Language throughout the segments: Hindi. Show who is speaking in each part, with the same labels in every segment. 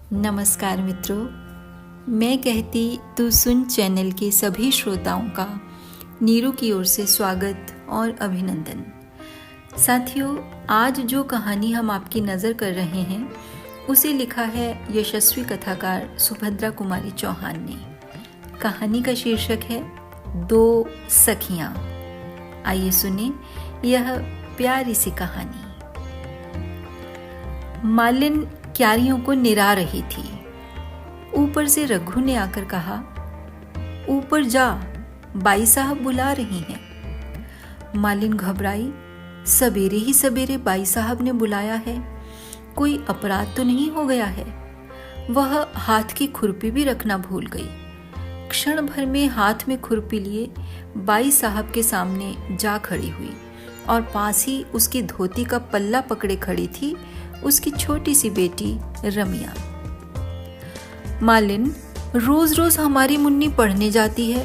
Speaker 1: नमस्कार मित्रों, मैं कहती तू सुन चैनल के सभी श्रोताओं का नीरू की ओर से स्वागत और अभिनंदन। साथियों, आज जो कहानी हम आपकी नज़र कर रहे हैं उसे लिखा है यशस्वी कथाकार सुभद्रा कुमारी चौहान ने। कहानी का शीर्षक है दो सखियाँ। आइए सुने यह प्यारी सी कहानी। मालिन क्यारियों को निरा रही थी। ऊपर से रघु ने आकर कहा, ऊपर जा, बाई साहब बुला रही हैं। मालिन घबराई। सवेरे ही सवेरे बाई साहब ने बुलाया है, कोई अपराध तो नहीं हो गया है। वह हाथ की खुरपी भी रखना भूल गई। क्षण भर में हाथ में खुरपी लिए बाई साहब के सामने जा खड़ी हुई और पास ही उसकी धोती का पल्ला पकड़े खड़ी थी उसकी छोटी सी बेटी रमिया। मालिन, रोज रोज हमारी मुन्नी पढ़ने जाती है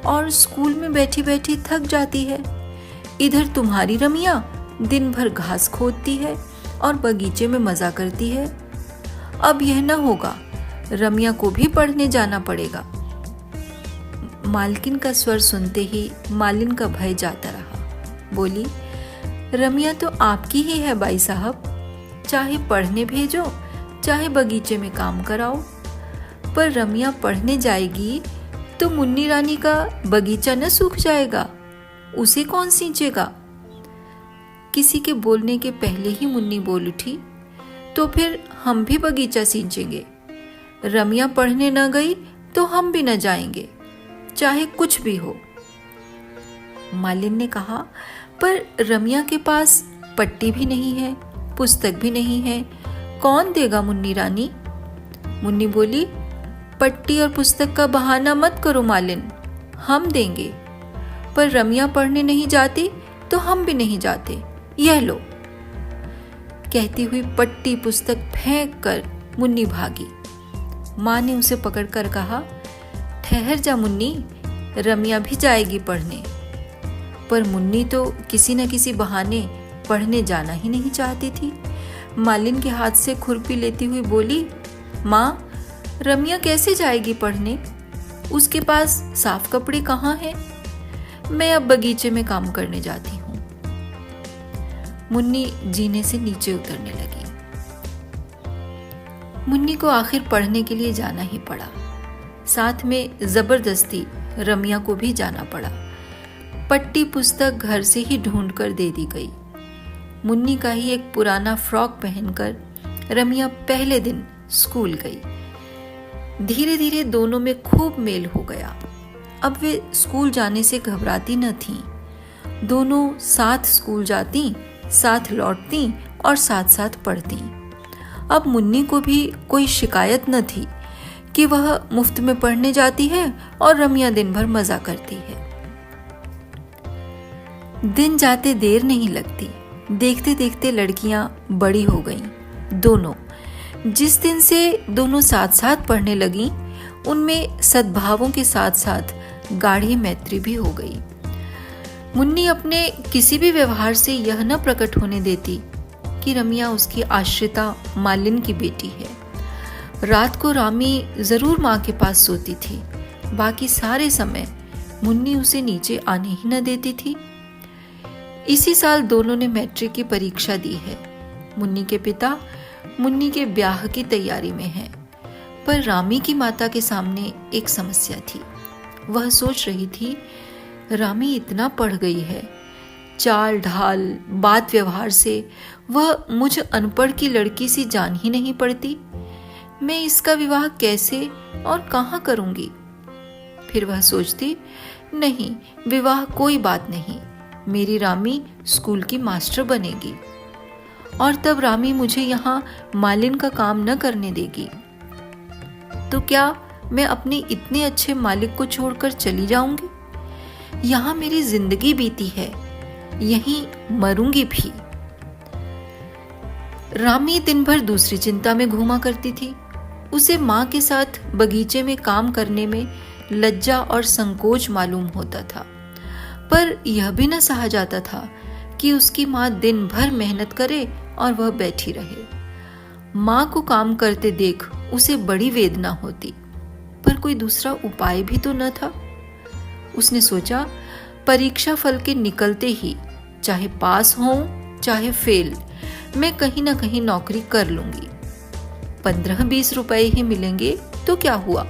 Speaker 1: और स्कूल में बैठी बैठी थक जाती है। इधर तुम्हारी रमिया दिन भर घास खोदती है और बगीचे में मजा करती है। अब यह न होगा, रमिया को भी पढ़ने जाना पड़ेगा। मालकिन का स्वर सुनते ही मालिन का भय जाता रहा। बोली, रमिया तो आपकी ही है बाई साहब, चाहे पढ़ने भेजो चाहे बगीचे में काम कराओ। पर रमिया पढ़ने जाएगी तो मुन्नी रानी का बगीचा न सूख जाएगा, उसे कौन सींचेगा। किसी के बोलने के पहले ही मुन्नी बोल उठी, तो फिर हम भी बगीचा सींचेंगे। रमिया पढ़ने न गई तो हम भी न जाएंगे, चाहे कुछ भी हो। मालिन ने कहा, पर रमिया के पास पट्टी भी नहीं है, पुस्तक भी नहीं है, कौन देगा मुन्नी रानी। मुन्नी बोली, पट्टी और पुस्तक का बहाना मत करो मालिन, हम देंगे। पर रमिया पढ़ने नहीं जाती तो हम भी नहीं जाते, यह लो। कहती हुई पट्टी पुस्तक फेंक कर मुन्नी भागी। माँ ने उसे पकड़कर कहा, ठहर जा मुन्नी, रमिया भी जाएगी पढ़ने। पर मुन्नी तो किसी न किसी बहाने पढ़ने जाना ही नहीं चाहती थी। मालिन के हाथ से खुरपी लेती हुई बोली, माँ, रमिया कैसे जाएगी पढ़ने? उसके पास साफ कपड़े कहाँ हैं? मैं अब बगीचे में काम करने जाती हूँ। मुन्नी जीने से नीचे उतरने लगी। मुन्नी को आखिर पढ़ने के लिए जाना ही पड़ा। साथ में जबरदस्ती रमिया को भी जाना पड़ा। पट्टी पुस्तक घर से ही ढूंढ कर दे दी गई। मुन्नी का ही एक पुराना फ्रॉक पहनकर रमिया पहले दिन स्कूल गई। धीरे धीरे दोनों में खूब मेल हो गया। अब वे स्कूल जाने से घबराती न थीं। दोनों साथ स्कूल जाती, साथ लौटती और साथ साथ पढ़ती। अब मुन्नी को भी कोई शिकायत न थी कि वह मुफ्त में पढ़ने जाती है और रमिया दिन भर मजा करती है। दिन जाते देर नहीं लगती। देखते देखते लड़कियां बड़ी हो गईं। दोनों जिस दिन से दोनों साथ साथ पढ़ने लगीं, उनमें सद्भावों के साथ साथ गाढ़ी मैत्री भी हो गई। मुन्नी अपने किसी भी व्यवहार से यह न प्रकट होने देती कि रमिया उसकी आश्रिता मालिन की बेटी है। रात को रामी जरूर माँ के पास सोती थी, बाकी सारे समय मुन्नी उसे नीचे आने ही न देती थी। इसी साल दोनों ने मैट्रिक की परीक्षा दी है। मुन्नी के पिता मुन्नी के ब्याह की तैयारी में हैं, पर रामी की माता के सामने एक समस्या थी। वह सोच रही थी, रामी इतना पढ़ गई है, चाल ढाल बात व्यवहार से वह मुझ अनपढ़ की लड़की सी जान ही नहीं पड़ती। मैं इसका विवाह कैसे और कहाँ करूंगी। फिर वह सोचती, नहीं, विवाह कोई बात नहीं, मेरी रामी स्कूल की मास्टर बनेगी और तब रामी मुझे यहाँ मालिन का काम न करने देगी। तो क्या मैं अपने इतने अच्छे मालिक को छोड़कर चली जाऊंगी? यहाँ मेरी जिंदगी बीती है, यहीं मरूंगी भी। रामी दिन भर दूसरी चिंता में घूमा करती थी। उसे माँ के साथ बगीचे में काम करने में लज्जा और संकोच मालूम होता था, पर यह भी न सहा जाता था कि उसकी माँ दिन भर मेहनत करे और वह बैठी रहे। माँ को काम करते देख उसे बड़ी वेदना होती, पर कोई दूसरा उपाय भी तो न था। उसने सोचा, परीक्षा फल के निकलते ही चाहे पास होऊं चाहे फेल, मैं कहीं ना कहीं नौकरी कर लूंगी। 15-20 रुपए ही मिलेंगे तो क्या हुआ,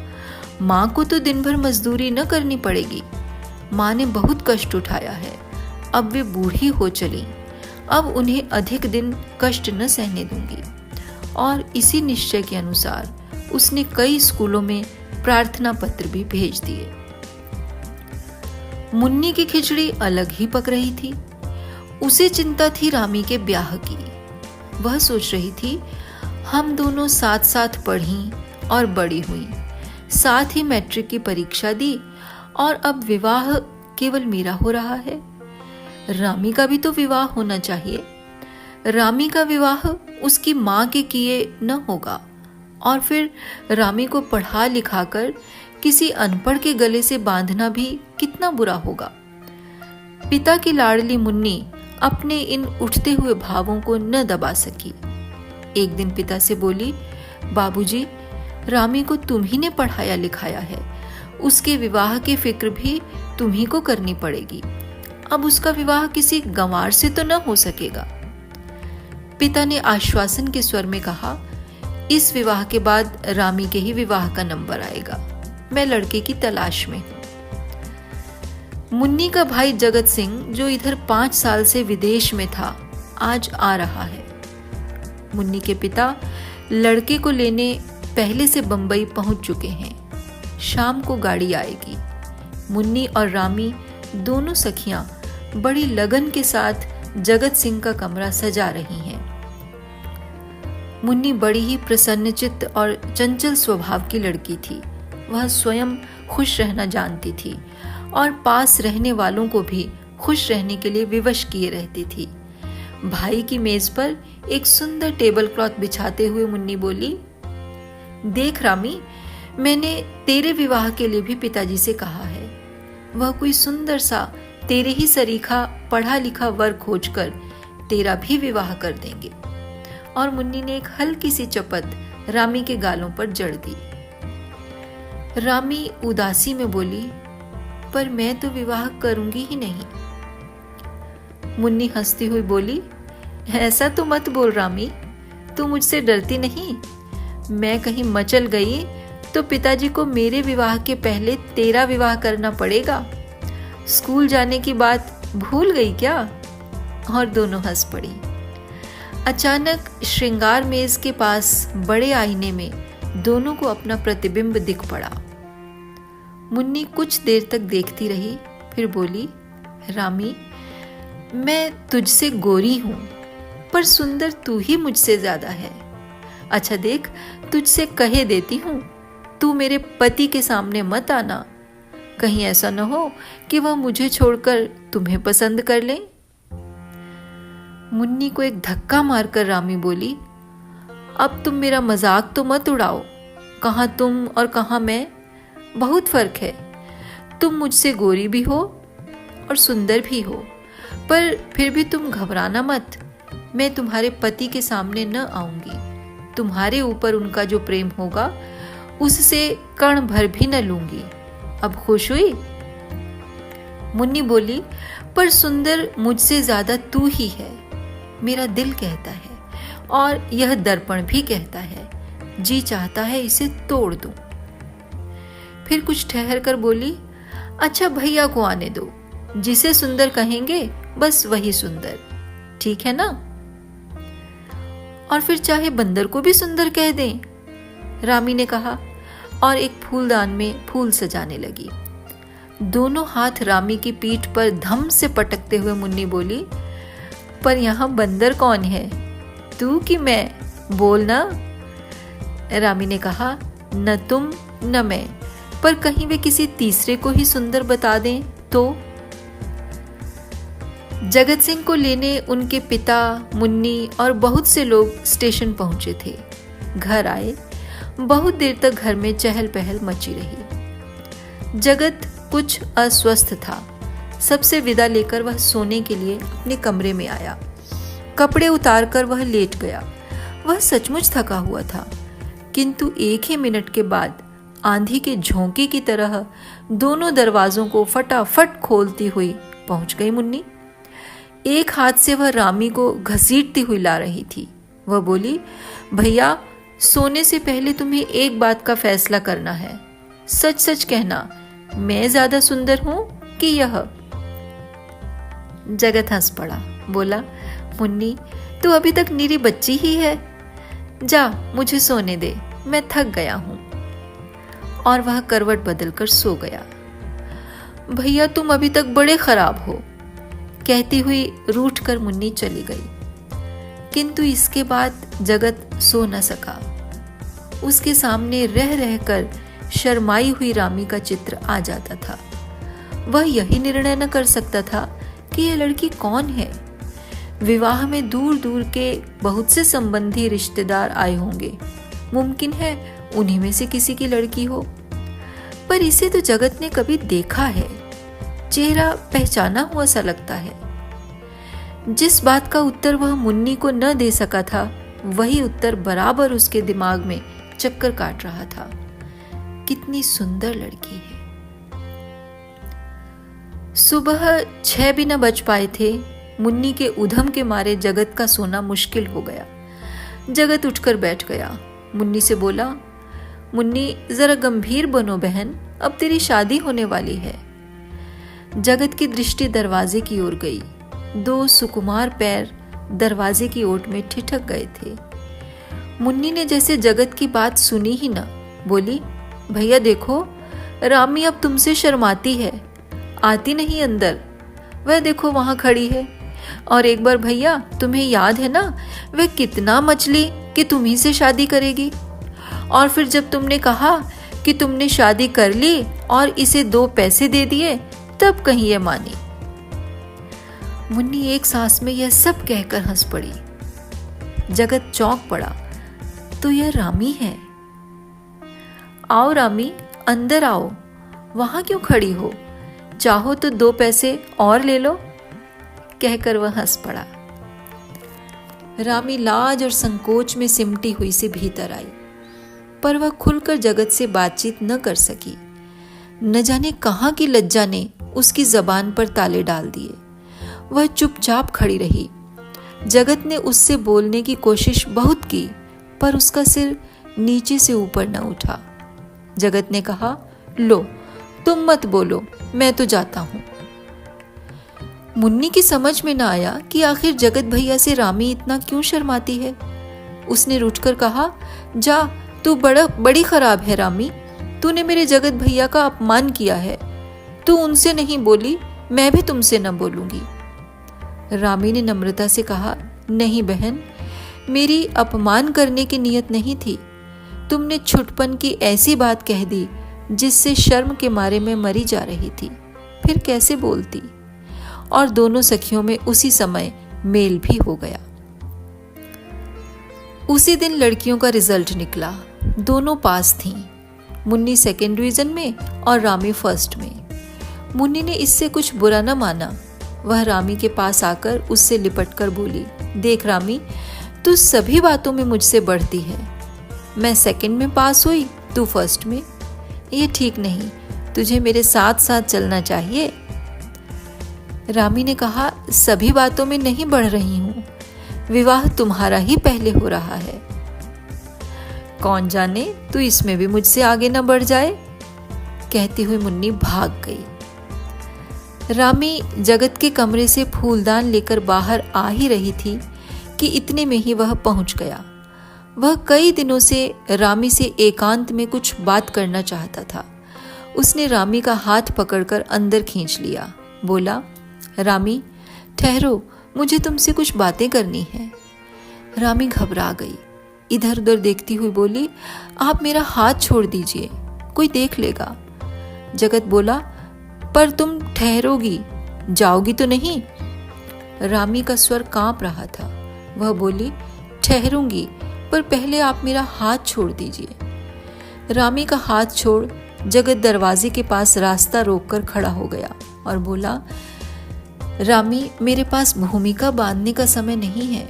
Speaker 1: माँ को तो दिन भर मजदूरी न करनी पड़ेगी। माँ ने बहुत कष्ट उठाया है, अब वे बूढ़ी हो चली, अब उन्हें अधिक दिन कष्ट न सहने दूंगी। और इसी निश्चय के अनुसार उसने कई स्कूलों में प्रार्थना पत्र भी भेज दिए। मुन्नी की खिचड़ी अलग ही पक रही थी। उसे चिंता थी रामी के ब्याह की। वह सोच रही थी, हम दोनों साथ साथ पढ़ी और बड़ी हुई, साथ ही मैट्रिक की परीक्षा दी, और अब विवाह केवल मेरा हो रहा है। रामी का भी तो विवाह होना चाहिए। रामी का विवाह उसकी माँ के किए न होगा, और फिर रामी को पढ़ा लिखा कर किसी अनपढ़ के गले से बांधना भी कितना बुरा होगा। पिता की लाडली मुन्नी अपने इन उठते हुए भावों को न दबा सकी। एक दिन पिता से बोली, बाबूजी, रामी को तुम ही ने पढ़ाया लिखाया है, उसके विवाह की फिक्र भी तुम ही को करनी पड़ेगी। अब उसका विवाह किसी गंवार से तो न हो सकेगा। पिता ने आश्वासन के स्वर में कहा, इस विवाह के बाद रामी के ही विवाह का नंबर आएगा, मैं लड़के की तलाश में हूं। मुन्नी का भाई जगत सिंह, जो इधर 5 साल से विदेश में था, आज आ रहा है। मुन्नी के पिता लड़के को लेने पहले से बंबई पहुंच चुके हैं। शाम को गाड़ी आएगी। मुन्नी और रामी दोनों सखियां बड़ी लगन के साथ जगत सिंह का कमरा सजा रही हैं। मुन्नी बड़ी ही प्रसन्नचित्त और चंचल स्वभाव की लड़की थी। वह स्वयं खुश रहना जानती थी और पास रहने वालों को भी खुश रहने के लिए विवश किए रहती थी। भाई की मेज पर एक सुंदर टेबल क्लॉथ बिछाते हुए मुन्नी बोली, देख रामी, मैंने तेरे विवाह के लिए भी पिताजी से कहा है। वह कोई सुंदर सा तेरे ही सरीखा पढ़ा लिखा वर खोजकर तेरा भी विवाह कर देंगे। और मुन्नी ने एक हल्की सी चपत रामी के गालों पर जड़ दी। रामी उदासी में बोली, पर मैं तो विवाह करूंगी ही नहीं। मुन्नी हंसती हुई बोली, ऐसा तो मत बोल रामी, तू मुझसे डरती नहीं? मैं कहीं मचल गई तो पिताजी को मेरे विवाह के पहले तेरा विवाह करना पड़ेगा। स्कूल जाने की बात भूल गई क्या? और दोनों हंस पड़ी। अचानक श्रृंगार मेज के पास बड़े आईने में दोनों को अपना प्रतिबिंब दिख पड़ा। मुन्नी कुछ देर तक देखती रही, फिर बोली, रामी, मैं तुझसे गोरी हूं, पर सुंदर तू ही मुझसे ज्यादा है। अच्छा देख, तुझसे कहे देती हूं, तू मेरे पति के सामने मत आना। कहीं ऐसा न हो कि वह मुझे छोड़कर तुम्हें पसंद कर ले। मुन्नी को एक धक्का मारकर रामी बोली, अब तुम मेरा मजाक तो मत उड़ाओ। कहाँ तुम और कहाँ मैं, बहुत फर्क है। तुम मुझसे गोरी भी हो और सुंदर भी हो, पर फिर भी तुम घबराना मत। मैं तुम्हारे पति के सामने न आऊंगी। तुम्हारे ऊपर उनका जो प्रेम होगा उससे कण भर भी न लूंगी। अब खुश हुई? मुन्नी बोली, पर सुंदर मुझसे ज्यादा तू ही है। मेरा दिल कहता है और यह दर्पण भी कहता है, जी चाहता है इसे तोड़ दूं। फिर कुछ ठहर कर बोली, अच्छा भैया को आने दो, जिसे सुंदर कहेंगे बस वही सुंदर, ठीक है ना? और फिर चाहे बंदर को भी सुंदर कह दें, रामी ने कहा, और एक फूलदान में फूल सजाने लगी। दोनों हाथ रामी की पीठ पर धम से पटकते हुए मुन्नी बोली, पर यहां बंदर कौन है, तू कि मैं? बोल ना। रामी ने कहा, न तुम न मैं, पर कहीं वे किसी तीसरे को ही सुंदर बता दें तो? जगत सिंह को लेने उनके पिता, मुन्नी और बहुत से लोग स्टेशन पहुंचे थे। घर आए। बहुत देर तक घर में चहल पहल मची रही। जगत कुछ अस्वस्थ था। सबसे विदा लेकर वह सोने के लिए अपने कमरे में आया। कपड़े उतारकर वह लेट गया। वह सचमुच थका हुआ था। किंतु एक ही मिनट के बाद आंधी के झोंके की तरह दोनों दरवाजों को फटाफट खोलती हुई पहुंच गई मुन्नी। एक हाथ से वह रामी को घसीटती हुई ला रही थी। वह बोली, भैया, सोने से पहले तुम्हें एक बात का फैसला करना है। सच सच कहना, मैं ज्यादा सुंदर हूं कि यह? जगत हंस पड़ा, बोला, मुन्नी, तू अभी तक निरी बच्ची ही है। जा, मुझे सोने दे, मैं थक गया हूं। और वह करवट बदलकर सो गया। भैया, तुम अभी तक बड़े खराब हो, कहती हुई रूठ कर मुन्नी चली गई। किंतु इसके बाद जगत सो न सका। उसके सामने रह रहकर शर्माई हुई रामी का चित्र आ जाता था। वह यही निर्णय न कर सकता था कि यह लड़की कौन है। विवाह में दूर दूर के बहुत से संबंधी रिश्तेदार आए होंगे, मुमकिन है उन्हीं में से किसी की लड़की हो। पर इसे तो जगत ने कभी देखा है, चेहरा पहचाना हुआ सा लगता है। जिस बात का उत्तर वह मुन्नी को न दे सका था, वही उत्तर बराबर उसके दिमाग में चक्कर काट रहा था। कितनी सुंदर लड़की है। सुबह 6 भी न बज पाए थे। मुन्नी के उधम के मारे जगत का सोना मुश्किल हो गया। जगत उठकर बैठ गया। मुन्नी से बोला, मुन्नी, जरा गंभीर बनो बहन, अब तेरी शादी होने वाली है। जगत की दृष्टि दरवाजे की ओर गई। 2 सुकुमार पैर दरवाजे की ओट में ठिठक गए थे। मुन्नी ने जैसे जगत की बात सुनी ही न, बोली, भैया देखो, रामी अब तुमसे शर्माती है, आती नहीं अंदर। वह देखो वहां खड़ी है। और एक बार भैया, तुम्हें याद है ना, वह कितना मचली कि तुम्ही से शादी करेगी। और फिर जब तुमने कहा कि तुमने शादी कर ली और इसे 2 पैसे दे दिए, तब कहीं ये मानी। मुन्नी एक सांस में यह सब कहकर हंस पड़ी। जगत चौंक पड़ा। तो यह रामी है। आओ रामी, अंदर आओ, वहां क्यों खड़ी हो? चाहो तो 2 पैसे और ले लो, कहकर वह हंस पड़ा। रामी लाज और संकोच में सिमटी हुई से भीतर आई, पर वह खुलकर जगत से बातचीत न कर सकी। न जाने कहां की लज्जा ने उसकी जबान पर ताले डाल दिए। वह चुपचाप खड़ी रही। जगत ने उससे बोलने की कोशिश बहुत की, पर उसका सिर नीचे से ऊपर न उठा। जगत ने कहा, लो, तुम मत बोलो, मैं तो जाता हूं। मुन्नी की समझ में न आया कि आखिर जगत भैया से रामी इतना क्यों शर्माती है। उसने रूठकर कहा, जा, तू बड़ी खराब है रामी, तूने मेरे जगत भैया का अपमान किया है। तू उनसे नहीं बोली, मैं भी तुमसे न बोलूंगी। रामी ने नम्रता से कहा, नहीं बहन, मेरी अपमान करने की नियत नहीं थी। तुमने छुटपन की ऐसी बात कह दी जिससे शर्म के मारे मैं मरी जा रही थी, फिर कैसे बोलती। और दोनों सखियों में उसी समय मेल भी हो गया। उसी दिन लड़कियों का रिजल्ट निकला। दोनों पास थीं। मुन्नी 2nd डिवीजन में और रामी 1st में। मुन्नी ने इससे कुछ बुरा न माना। वह रामी के पास आकर उससे लिपटकर बोली, देख रामी, तू सभी बातों में मुझसे बढ़ती है। मैं 2nd में पास हुई, तू 1st में। ये ठीक नहीं, तुझे मेरे साथ साथ चलना चाहिए। रामी ने कहा, सभी बातों में नहीं बढ़ रही हूं, विवाह तुम्हारा ही पहले हो रहा है। कौन जाने तू इसमें भी मुझसे आगे न बढ़ जाए, कहती हुई मुन्नी भाग गई। रामी जगत के कमरे से फूलदान लेकर बाहर आ ही रही थी कि इतने में ही वह पहुंच गया। वह कई दिनों से रामी से एकांत में कुछ बात करना चाहता था। उसने रामी का हाथ पकड़कर अंदर खींच लिया। बोला, रामी, ठहरो, मुझे तुमसे कुछ बातें करनी है। रामी घबरा गई। इधर उधर देखती हुई बोली, आप मेरा हाथ छोड़ दीजिए, कोई देख लेगा। जगत बोला, पर तुम ठहरोगी, जाओगी तो नहीं? रामी का स्वर कांप रहा था। वह बोली, ठहरूंगी, पर पहले आप मेरा हाथ छोड़ दीजिए। रामी का हाथ छोड़ जगत दरवाजे के पास रास्ता रोककर खड़ा हो गया और बोला, रामी, मेरे पास भूमिका बांधने का समय नहीं है,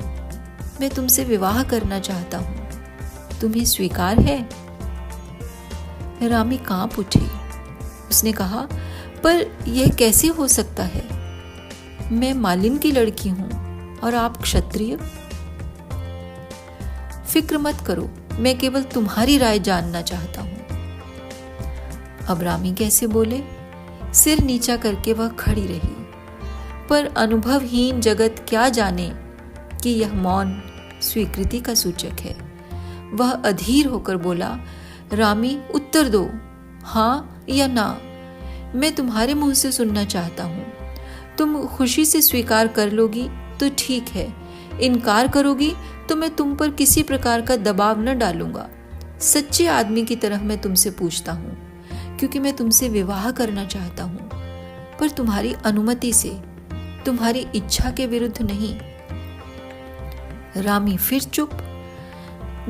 Speaker 1: मैं तुमसे विवाह करना चाहता हूँ। तुम्हें स्वीकार है? रामी कांप उठी। उसने कहा, पर यह कैसे हो सकता है? मैं मालिन की लड़की हूं और आप क्षत्रिय। फिक्र मत करो, मैं केवल तुम्हारी राय जानना चाहता हूं। अब रामी कैसे बोले? सिर नीचा करके वह खड़ी रही, पर अनुभवहीन जगत क्या जाने कि यह मौन स्वीकृति का सूचक है। वह अधीर होकर बोला, रामी उत्तर दो, हाँ या ना। मैं तुम्हारे मुंह से सुनना चाहता हूं। तुम खुशी से स्वीकार कर लोगी तो ठीक है, इनकार करोगी तो मैं तुम पर किसी प्रकार का दबाव न डालूंगा। सच्चे आदमी की तरह मैं तुमसे पूछता हूं, क्योंकि मैं तुमसे विवाह करना चाहता हूं, पर तुम्हारी अनुमति से, तुम्हारी इच्छा के विरुद्ध नहीं। रामी फिर चुप।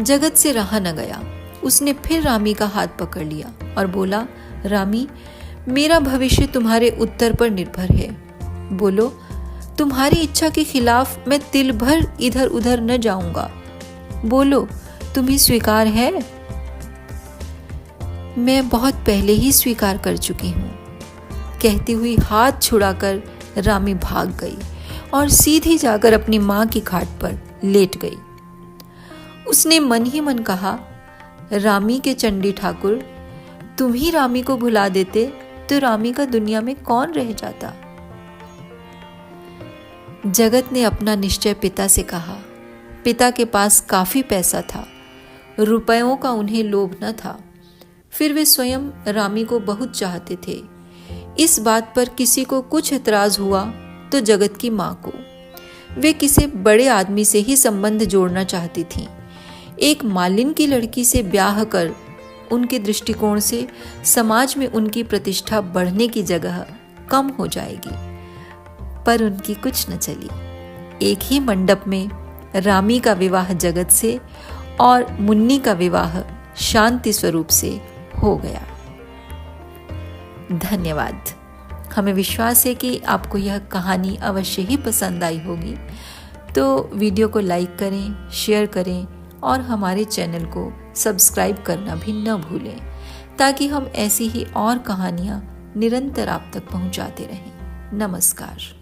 Speaker 1: जगत से रहा न गया। उसने फिर रामी का हाथ पकड़ लिया और बोला, रामी, मेरा भविष्य तुम्हारे उत्तर पर निर्भर है। बोलो, तुम्हारी इच्छा के खिलाफ मैं तिल भर इधर उधर न जाऊंगा। बोलो, तुम्हें स्वीकार है? मैं बहुत पहले ही स्वीकार कर चुकी हूं, कहती हुई हाथ छुड़ाकर रामी भाग गई और सीधी जाकर अपनी मां की खाट पर लेट गई। उसने मन ही मन कहा, रामी के चंडी ठाकुर, तुम ही रामी को भुला देते तो रामी का दुनिया में कौन रह जाता। जगत ने अपना निश्चय पिता से कहा। पिता के पास काफी पैसा था, रुपयों का उन्हें लोभ न था। फिर वे स्वयं रामी को बहुत चाहते थे। इस बात पर किसी को कुछ एतराज हुआ तो जगत की मां को। वे किसी बड़े आदमी से ही संबंध जोड़ना चाहती थीं। एक मालिन की लड़की से ब्याह कर उनके दृष्टिकोण से समाज में उनकी प्रतिष्ठा बढ़ने की जगह कम हो जाएगी। पर उनकी कुछ न चली। एक ही मंडप में रामी का विवाह जगत से और मुन्नी का विवाह शांति स्वरूप से हो गया। धन्यवाद। हमें विश्वास है कि आपको यह कहानी अवश्य ही पसंद आई होगी। तो वीडियो को लाइक करें, शेयर करें और हमारे चैनल को सब्सक्राइब करना भी न भूलें, ताकि हम ऐसी ही और कहानियाँ निरंतर आप तक पहुँचाते रहें। नमस्कार।